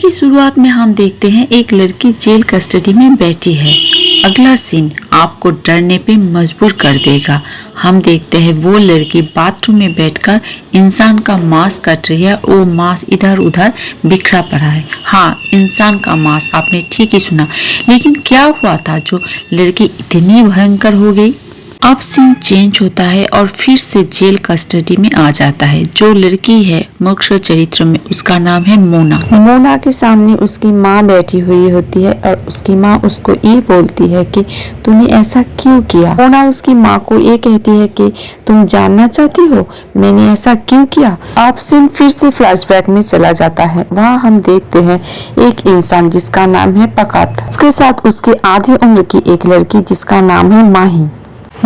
की शुरुआत में हम देखते हैं एक लड़की जेल कस्टडी में बैठी है। अगला सीन आपको डरने पे मजबूर कर देगा। हम देखते हैं वो लड़की बाथरूम में बैठकर इंसान का मांस काट रही है। वो मांस इधर उधर बिखरा पड़ा है। हाँ, इंसान का मांस, आपने ठीक ही सुना। लेकिन क्या हुआ था जो लड़की इतनी भयंकर हो गई? अब सीन चेंज होता है और फिर से जेल कस्टडी में आ जाता है। जो लड़की है मुख्य चरित्र में, उसका नाम है मोना। मोना के सामने उसकी माँ बैठी हुई होती है और उसकी माँ उसको ये बोलती है कि तूने ऐसा क्यों किया। मोना उसकी माँ को ये कहती है कि तुम जानना चाहती हो मैंने ऐसा क्यों किया। अब सीन फिर से फ्लैशबैक में चला जाता है। वहाँ हम देखते हैं एक इंसान जिसका नाम है पकात, उसके साथ उसकी आधी उम्र की एक लड़की जिसका नाम है माही।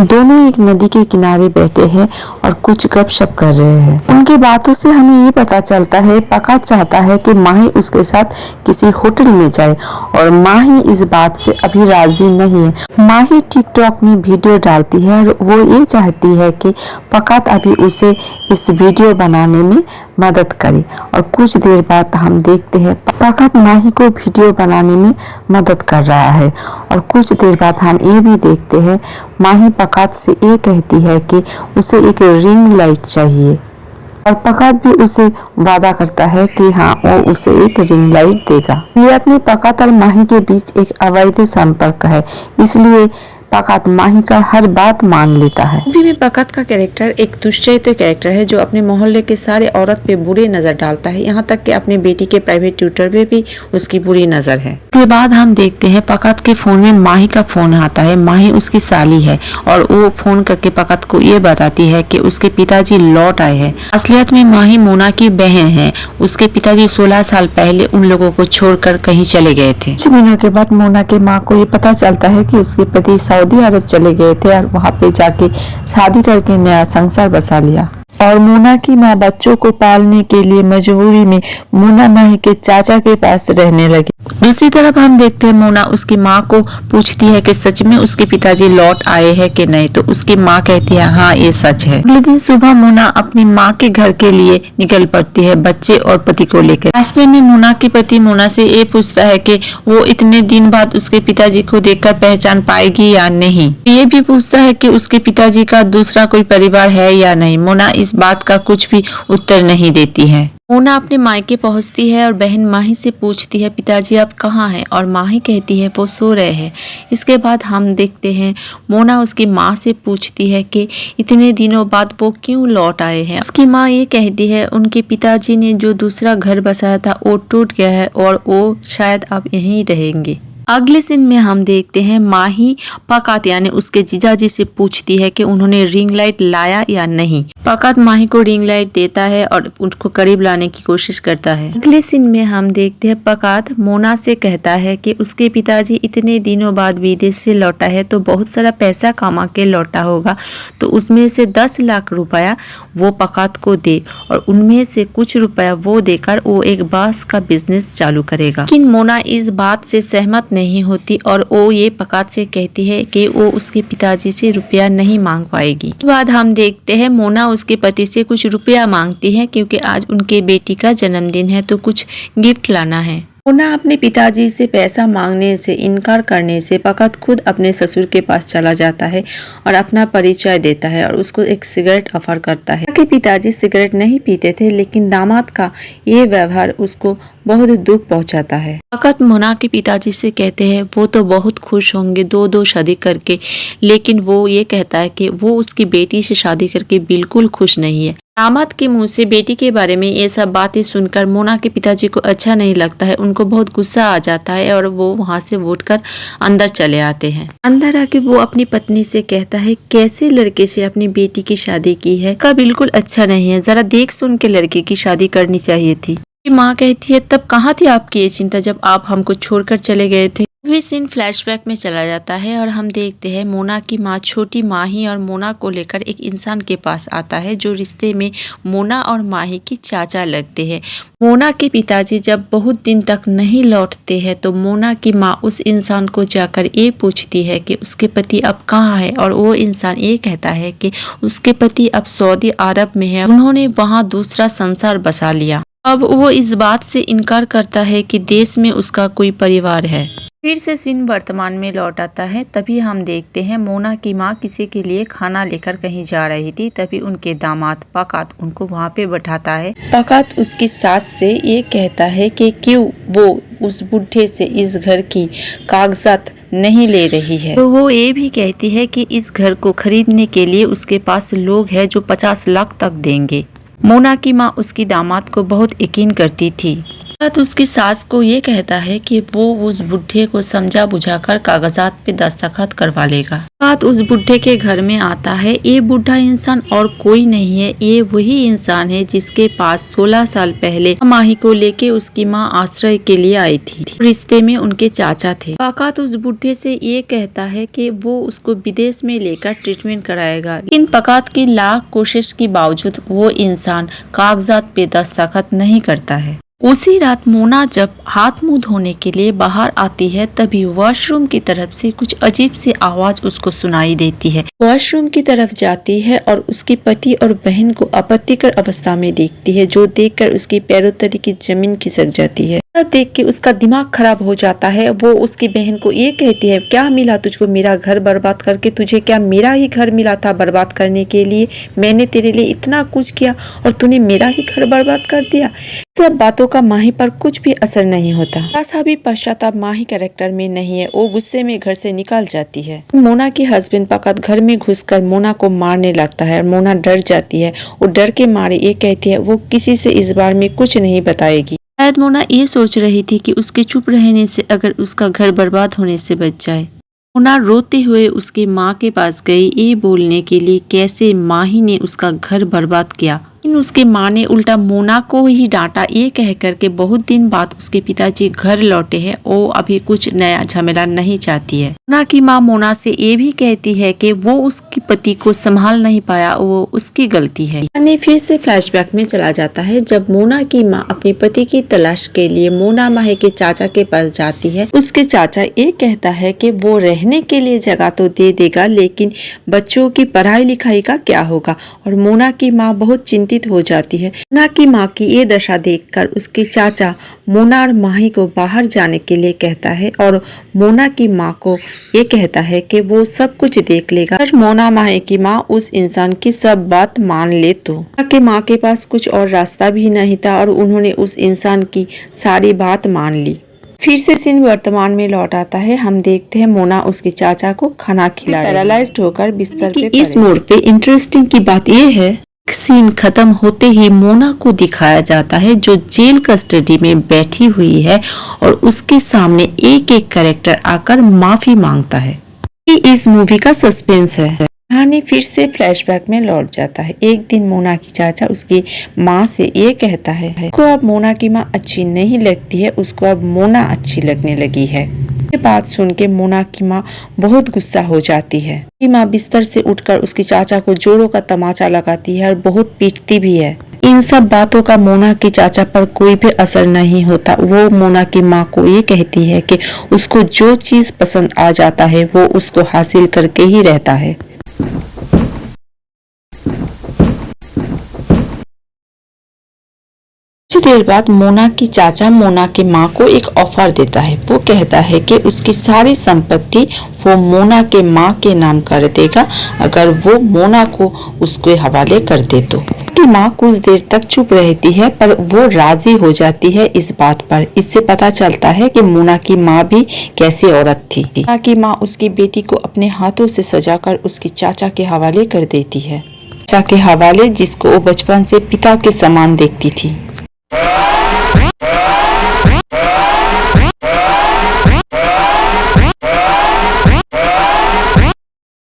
दोनों एक नदी के किनारे बैठे हैं और कुछ गपशप कर रहे हैं। उनकी बातों से हमें ये पता चलता है पकात चाहता है कि माही उसके साथ किसी होटल में जाए और माही इस बात से अभी राजी नहीं है। माही टिकटॉक में वीडियो डालती है और वो ये चाहती है कि पकात अभी उसे इस वीडियो बनाने में मदद करे। और कुछ देर बाद हम देखते हैं पकात माही को वीडियो बनाने में मदद कर रहा है। और कुछ देर बाद हम ये भी देखते हैं माही पकात से ये कहती है कि उसे एक रिंग लाइट चाहिए और पकात भी उसे वादा करता है कि हाँ वो उसे एक रिंग लाइट देगा। सीरत में पकात और माही के बीच एक अवैध संपर्क है, इसलिए पकात माही का हर बात मान लेता है। मूवी में पकात का कैरेक्टर एक दुष्चरित्र कैरेक्टर है जो अपने मोहल्ले के सारे औरत पे बुरी नजर डालता है। यहाँ तक कि अपनी बेटी के प्राइवेट ट्यूटर पे भी उसकी बुरी नजर है। इसके बाद हम देखते हैं पकात के फोन में माही का फोन आता है। माही उसकी साली है और वो फोन करके पकात को ये बताती है कि उसके पिताजी लौट आए हैं। असलियत में माही मोना की बहन है। उसके पिताजी 16 साल पहले उन लोगों को छोड़कर कहीं चले गए थे। कुछ दिनों के बाद मोना के माँ को ये पता चलता है कि उसके पति सऊदी अरब चले गए थे और वहाँ पे जाके शादी करके नया संसार बसा लिया। और मोना की माँ बच्चों को पालने के लिए मजबूरी में मोना माही के चाचा के पास रहने लगी। दूसरी तरफ हम देखते हैं मोना उसकी माँ को पूछती है कि सच में उसके पिताजी लौट आए हैं कि नहीं, तो उसकी माँ कहती है हाँ ये सच है। अगले दिन सुबह मोना अपनी माँ के घर के लिए निकल पड़ती है बच्चे और पति को लेकर। रास्ते में मोना के पति मोना से ये पूछता है कि वो इतने दिन बाद उसके पिताजी को देखकर पहचान पाएगी या नहीं। ये भी पूछता है कि उसके पिताजी का दूसरा कोई परिवार है या नहीं। मोना इस बात का कुछ भी उत्तर नहीं देती है। मोना अपने मायके पहुंचती है और बहन माही से पूछती है पिताजी अब कहाँ हैं, और माही कहती है वो सो रहे हैं। इसके बाद हम देखते हैं मोना उसकी माँ से पूछती है कि इतने दिनों बाद वो क्यों लौट आए हैं। उसकी माँ ये कहती है उनके पिताजी ने जो दूसरा घर बसाया था वो टूट गया है और वो शायद अब यहीं रहेंगे। अगले सीन में हम देखते हैं माही पकात यानी उसके जीजाजी से पूछती है कि उन्होंने रिंग लाइट लाया या नहीं। पकात माही को रिंग लाइट देता है और उनको करीब लाने की कोशिश करता है। अगले सीन में हम देखते हैं पकात मोना से कहता है कि उसके पिताजी इतने दिनों बाद विदेश से लौटा है तो बहुत सारा पैसा कमा के लौटा होगा, तो उसमें से 10 लाख रुपया वो पकात को दे और उनमें से कुछ रुपया वो देकर वो एक बांस का बिजनेस चालू करेगा। लेकिन मोना इस बात से सहमत नहीं होती और वो ये पकात से कहती है कि वो उसके पिताजी से रुपया नहीं मांग पाएगी। इसके बाद हम देखते हैं मोना उसके पति से कुछ रुपया मांगती है क्योंकि आज उनके बेटी का जन्मदिन है तो कुछ गिफ्ट लाना है। मोना अपने पिताजी से पैसा मांगने से इनकार करने से पकात खुद अपने ससुर के पास चला जाता है और अपना परिचय देता है और उसको एक सिगरेट ऑफर करता है। उनके पिताजी सिगरेट नहीं पीते थे लेकिन दामाद का ये व्यवहार उसको बहुत दुख पहुंचाता है। पकात मोना के पिताजी से कहते हैं वो तो बहुत खुश होंगे दो शादी करके, लेकिन वो ये कहता है कि वो उसकी बेटी से शादी करके बिल्कुल खुश नहीं है। दामाद के मुंह से बेटी के बारे में ये सब बातें सुनकर मोना के पिताजी को अच्छा नहीं लगता है। उनको बहुत गुस्सा आ जाता है और वो वहाँ से उठकर अंदर चले आते हैं। अंदर आके वो अपनी पत्नी से कहता है कैसे लड़के से अपनी बेटी की शादी की है, का बिल्कुल अच्छा नहीं है, जरा देख सुन के लड़के की शादी करनी चाहिए थी। माँ कहती है तब कहाँ थी आपकी ये चिंता जब आप हमको छोड़कर चले गए थे। भी सीन फ्लैशबैक में चला जाता है और हम देखते हैं मोना की माँ छोटी माही और मोना को लेकर एक इंसान के पास आता है जो रिश्ते में मोना और माही की चाचा लगते हैं। मोना के पिताजी जब बहुत दिन तक नहीं लौटते हैं तो मोना की माँ उस इंसान को जाकर ये पूछती है कि उसके पति अब कहाँ है और वो इंसान ये कहता है कि उसके पति अब सऊदी अरब में है, उन्होंने वहाँ दूसरा संसार बसा लिया। अब वो इस बात से इनकार करता है कि देश में उसका कोई परिवार है। फिर से सीन वर्तमान में लौट आता है। तभी हम देखते हैं मोना की माँ किसी के लिए खाना लेकर कहीं जा रही थी। तभी उनके दामाद पकात उनको वहाँ पे बैठाता है। पकात उसकी सास से ये कहता है कि क्यों वो उस बुढ़े से इस घर की कागजात नहीं ले रही है। तो वो ये भी कहती है कि इस घर को खरीदने के लिए उसके पास लोग हैं जो 50 लाख तक देंगे। मोना की माँ उसकी दामाद को बहुत यकीन करती थी। तो उसकी सास को ये कहता है कि वो उस बुढ़े को समझा बुझाकर कागजात पे दस्तखत करवा लेगा। बात उस बुढ़े के घर में आता है। ये बुढ़ा इंसान और कोई नहीं है, ये वही इंसान है जिसके पास 16 साल पहले माही को लेके उसकी माँ आश्रय के लिए आई थी। रिश्ते में उनके चाचा थे। पकात उस बुढ़े से ये कहता है कि वो उसको विदेश में लेकर ट्रीटमेंट कराएगा, लेकिन पकात की लाख कोशिश के बावजूद वो इंसान कागजात पे दस्तखत नहीं करता है। उसी रात मोना जब हाथ मुंह धोने के लिए बाहर आती है तभी वॉशरूम की तरफ से कुछ अजीब सी आवाज उसको सुनाई देती है। वॉशरूम की तरफ जाती है और उसके पति और बहन को आपत्तिकर अवस्था में देखती है, जो देखकर उसकी पैरों तले की जमीन खिसक जाती है। देख के उसका दिमाग खराब हो जाता है। वो उसकी बहन को ये कहती है, क्या मिला तुझको मेरा घर बर्बाद करके? तुझे क्या मेरा ही घर मिला था बर्बाद करने के लिए? मैंने तेरे लिए इतना कुछ किया और तूने मेरा ही घर बर्बाद कर दिया। सब बातों का माही पर कुछ भी असर नहीं होता। ऐसा भी पश्चाताप माही कैरेक्टर में नहीं है। वो गुस्से में घर से निकल जाती है। मोना की हस्बैंड पकात घर में घुसकर मोना को मारने लगता है। मोना डर जाती है और डर के मारे ये कहती है वो किसी से इस बारे में कुछ नहीं बताएगी। शायद मोना ये सोच रही थी कि उसके चुप रहने से अगर उसका घर बर्बाद होने से बच जाए। मोना रोते हुए उसकी माँ के पास गई ये बोलने के लिए कैसे माही ने उसका घर बर्बाद किया, लेकिन उसके माँ ने उल्टा मोना को ही डांटा, ये कह कर के बहुत दिन बाद उसके पिताजी घर लौटे हैं, वो अभी कुछ नया झमेला नहीं चाहती है। मोना की माँ मोना से ये भी कहती है कि वो उसके पति को संभाल नहीं पाया, वो उसकी गलती है। यानी फिर से फ्लैशबैक में चला जाता है जब मोना की माँ अपने पति की तलाश के लिए मोना माही के चाचा के पास जाती है। उसके चाचा ये कहता है कि वो रहने के लिए जगह तो दे देगा, लेकिन बच्चों की पढ़ाई लिखाई का क्या होगा। और मोना की माँ बहुत चिंतित हो जाती है। मोना की माँ की ये दशा देखकर उसके चाचा मोना और माही को बाहर जाने के लिए कहता है और मोना की माँ को ये कहता है कि वो सब कुछ देख लेगा। अगर मोना माही की माँ उस इंसान की सब बात मान ले तो। मोना की माँ के पास कुछ और रास्ता भी नहीं था और उन्होंने उस इंसान की सारी बात मान ली। फिर से सीन वर्तमान में लौट आता है। हम देखते हैं मोना उसके चाचा को खाना खिला रही है, पैरालाइज्ड होकर बिस्तर पे। इस मोड़ पे इंटरेस्टिंग की बात ये है, सीन खत्म होते ही मोना को दिखाया जाता है जो जेल कस्टडी में बैठी हुई है और उसके सामने एक एक कैरेक्टर आकर माफी मांगता है। ये इस मूवी का सस्पेंस है। कहानी फिर से फ्लैशबैक में लौट जाता है। एक दिन मोना की चाचा उसकी माँ से ये कहता है उसको अब मोना की माँ अच्छी नहीं लगती है, उसको अब मोना अच्छी लगने लगी है। ये बात सुन के मोना की माँ बहुत गुस्सा हो जाती है। की माँ बिस्तर से उठकर उसके चाचा को जोरों का तमाचा लगाती है और बहुत पीटती भी है। इन सब बातों का मोना की चाचा पर कोई भी असर नहीं होता। वो मोना की माँ को ये कहती है कि उसको जो चीज पसंद आ जाता है वो उसको हासिल करके ही रहता है। कुछ देर बाद मोना की चाचा मोना की माँ को एक ऑफर देता है। वो कहता है कि उसकी सारी संपत्ति वो मोना के माँ के नाम कर देगा अगर वो मोना को उसके हवाले कर दे तो। की माँ कुछ देर तक चुप रहती है पर वो राजी हो जाती है इस बात पर। इससे पता चलता है कि मोना की माँ भी कैसी औरत थी। मोना की माँ उसकी बेटी को अपने हाथों से सजाकर उसकी चाचा के हवाले कर देती है। चाचा के हवाले जिसको वो बचपन से पिता के समान देखती थी।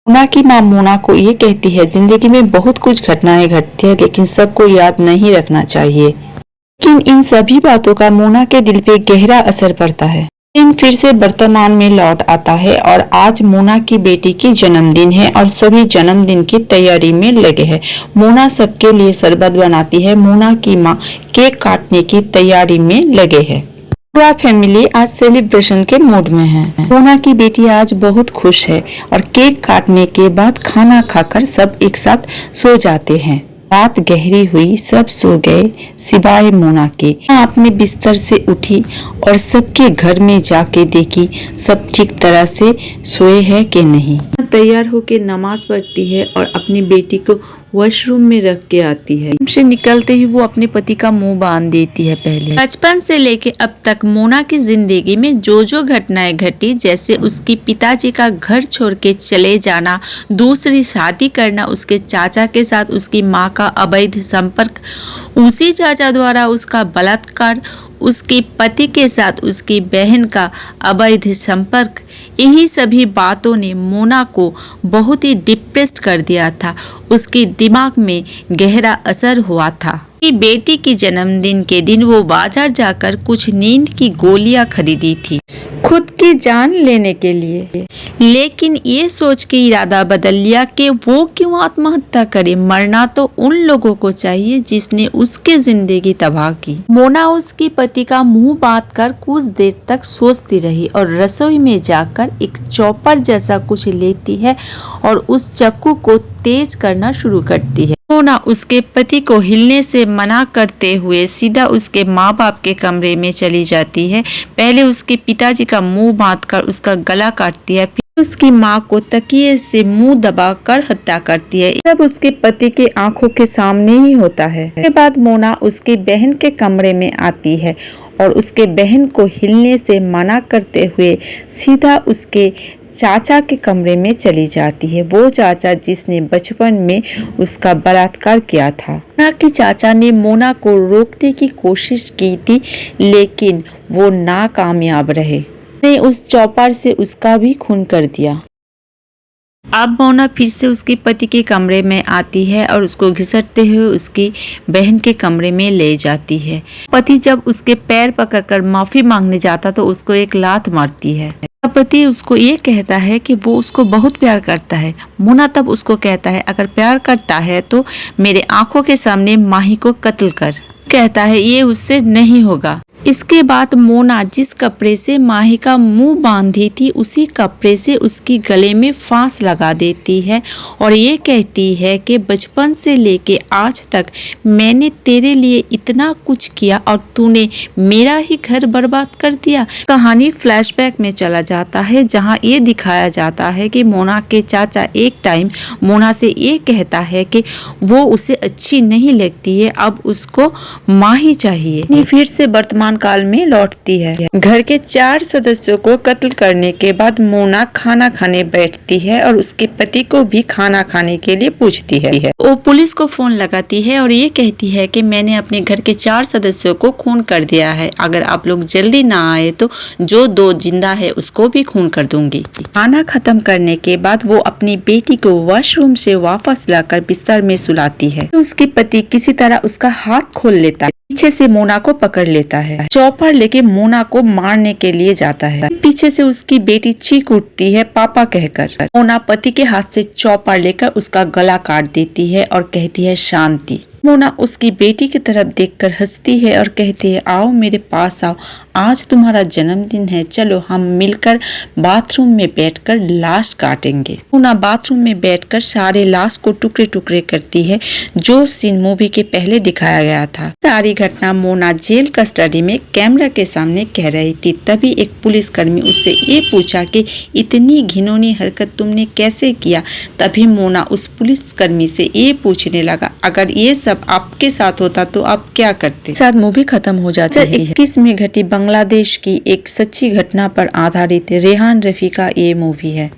मोना की माँ मोना को ये कहती है जिंदगी में बहुत कुछ घटनाएं घटती है लेकिन सबको याद नहीं रखना चाहिए। लेकिन इन सभी बातों का मोना के दिल पे गहरा असर पड़ता है। इन फिर से वर्तमान में लौट आता है और आज मोना की बेटी की जन्मदिन है और सभी जन्मदिन की तैयारी में लगे हैं। मोना सबके लिए शरबत बनाती है। मोना की माँ केक काटने की तैयारी में लगे हैं। पूरा फैमिली आज सेलिब्रेशन के मूड में है। मोना की बेटी आज बहुत खुश है और केक काटने के बाद खाना खाकर सब एक साथ सो जाते हैं रात गहरी हुई, सब सो गए सिवाय मोना के। मोना अपने बिस्तर से उठी और सबके घर में जाके देखी सब ठीक तरह से सोए हैं कि नहीं। तैयार होके नमाज पढ़ती है और अपनी बेटी को वॉशरूम में रख के आती है। से निकलते ही वो अपने पति का मुंह बांध देती है। पहले बचपन से लेके अब तक मोना की जिंदगी में जो जो घटनाएं घटी, जैसे उसकी पिताजी का घर छोड़ के चले जाना, दूसरी शादी करना, उसके चाचा के साथ उसकी माँ का अवैध संपर्क, उसी चाचा द्वारा उसका बलात्कार, उसके पति के साथ उसकी बहन का अवैध संपर्क, यही सभी बातों ने मोना को बहुत ही डिप्रेस्ड कर दिया था। उसके दिमाग में गहरा असर हुआ था। बेटी की जन्मदिन के दिन वो बाजार जाकर कुछ नींद की गोलियां खरीदी थी खुद की जान लेने के लिए, लेकिन ये सोच के इरादा बदल लिया कि वो क्यों आत्महत्या करे। मरना तो उन लोगों को चाहिए जिसने उसकी जिंदगी तबाह की। मोना उसके पति का मुंह बांध कर कुछ देर तक सोचती रही और रसोई में जाकर एक चॉपर जैसा कुछ लेती है और उस चाकू को तेज करना शुरू करती है। मोना उसके पति को हिलने से मना करते हुए सीधा उसके माँ बाप के कमरे में चली जाती है। पहले उसके पिताजी का मुंह बांधकर उसका गला काटती है, फिर उसकी माँ को तकिए से मुंह दबाकर हत्या करती है। सब उसके पति के आंखों के सामने ही होता है। इसके बाद मोना उसकी बहन के कमरे में आती है और उसके बहन को हिलने से मना करते हुए सीधा उसके चाचा के कमरे में चली जाती है। वो चाचा जिसने बचपन में उसका बलात्कार किया था। मोना के चाचा ने मोना को रोकने की कोशिश की थी, लेकिन वो नाकामयाब रहे। ने उस चौपर से उसका भी खून कर दिया। अब मोना फिर से उसके पति के कमरे में आती है और उसको घिसटते हुए उसकी बहन के कमरे में ले जाती है। पति जब उसके पैर पकड़कर माफी मांगने जाता तो उसको एक लात मारती है। पति उसको ये कहता है कि वो उसको बहुत प्यार करता है। मोना तब उसको कहता है, अगर प्यार करता है तो मेरे आंखों के सामने माही को कत्ल कर। कहता है ये उससे नहीं होगा। इसके बाद मोना जिस कपड़े से माही का मुंह बांधी थी उसी कपड़े से उसकी गले में फांस लगा देती है और ये कहती है कि बचपन से लेके आज तक मैंने तेरे लिए इतना कुछ किया और तूने मेरा ही घर बर्बाद कर दिया। कहानी फ्लैशबैक में चला जाता है, जहां ये दिखाया जाता है कि मोना के चाचा एक टाइम मोना से ये कहता है कि वो उसे अच्छी नहीं लगती है, अब उसको माही चाहिए। फिर से वर्तमान काल में लौटती है। घर के 4 सदस्यों को कत्ल करने के बाद मोना खाना खाने बैठती है और उसके पति को भी खाना खाने के लिए पूछती है। वो पुलिस को फोन लगाती है और ये कहती है कि मैंने अपने घर के 4 सदस्यों को खून कर दिया है, अगर आप लोग जल्दी ना आए तो जो 2 जिंदा है उसको भी खून कर दूंगी। खाना खत्म करने के बाद वो अपनी बेटी को वॉशरूम से वापस लाकर बिस्तर में सुलाती है। उसके पति किसी तरह उसका हाथ खोल लेता है, पीछे से मोना को पकड़ लेता है, चॉपर लेके मोना को मारने के लिए जाता है। पीछे से उसकी बेटी चीख उठती है पापा कहकर। मोना पति के हाथ से चॉपर लेकर उसका गला काट देती है और कहती है शांति। मोना उसकी बेटी की तरफ देखकर हंसती है और कहती है आओ मेरे पास आओ, आज तुम्हारा जन्मदिन है, चलो हम मिलकर बाथरूम में बैठकर लाश काटेंगे। मोना बाथरूम में बैठकर सारे लाश को टुकड़े टुकड़े करती है, जो सीन मूवी के पहले दिखाया गया था। सारी घटना मोना जेल कस्टडी में कैमरा के सामने कह रही थी। तभी एक पुलिसकर्मी उससे ये पूछा कि इतनी घिनौनी हरकत तुमने कैसे किया। तभी मोना उस पुलिसकर्मी से ये पूछने लगा, अगर ये सब आपके साथ होता तो आप क्या करते। साथ मूवी खत्म हो जाती है। 21 में घटी बांग्लादेश की एक सच्ची घटना पर आधारित रेहान रफी का ये मूवी है।